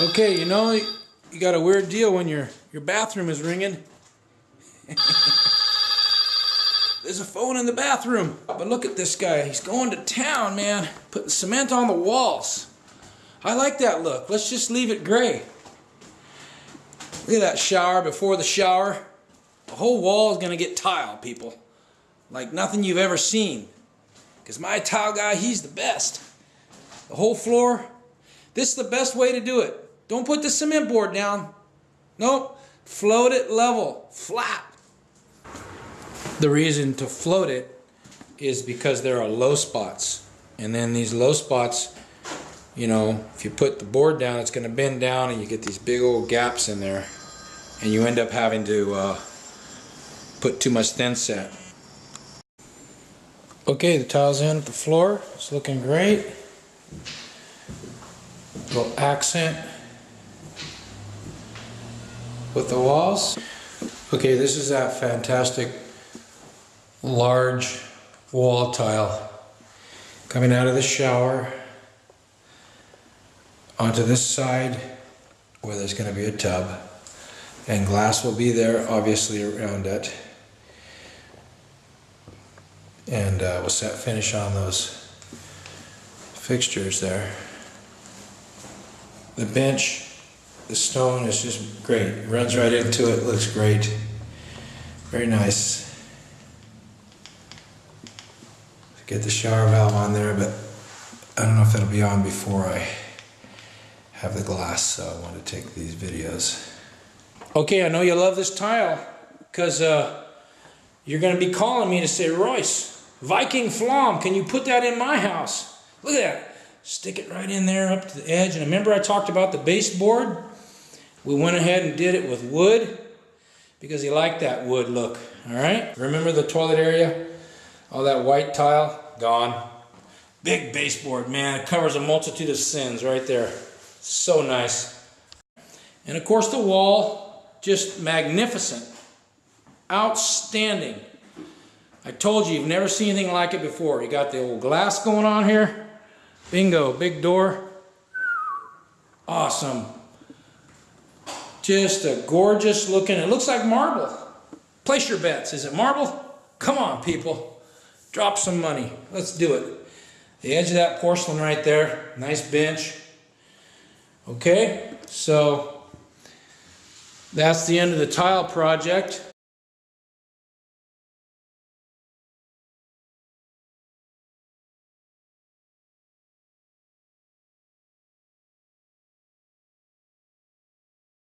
Okay, you know, you got a weird deal when your bathroom is ringing. There's a phone in the bathroom. But look at this guy. He's going to town, man. Putting cement on the walls. I like that look. Let's just leave it gray. Look at that shower before the shower. The whole wall is going to get tile, people. Like nothing you've ever seen. Because my tile guy, he's the best. The whole floor. This is the best way to do it. Don't put the cement board down. Nope. Float it level. Flat. The reason to float it is because there are low spots. And then these low spots, you know, if you put the board down, it's going to bend down and you get these big old gaps in there. And you end up having to put too much thin set. Okay, the tile's in at the floor. It's looking great. Little accent with the walls. Okay, this is that fantastic large wall tile coming out of the shower onto this side where there's going to be a tub, and glass will be there obviously around it, and we'll set finish on those fixtures there. The bench, the stone is just great. It runs right into it, looks great. Very nice. Get the shower valve on there, but I don't know if it'll be on before I have the glass, so I want to take these videos. Okay, I know you love this tile because you're going to be calling me to say, Royce, Viking Flom, can you put that in my house? Look at that. Stick it right in there up to the edge. And remember I talked about the baseboard? We went ahead and did it with wood because he liked that wood look. All right? Remember the toilet area? All that white tile, gone. Big baseboard, man. It covers a multitude of sins right there. So nice. And of course the wall, just magnificent. Outstanding. I told you, you've never seen anything like it before. You got the old glass going on here. Bingo, big door. Awesome. Just a gorgeous looking, it looks like marble. Place your bets. Is it marble? Come on, people. Drop some money. Let's do it. The edge of that porcelain right there. Nice bench. Okay, so that's the end of the tile project.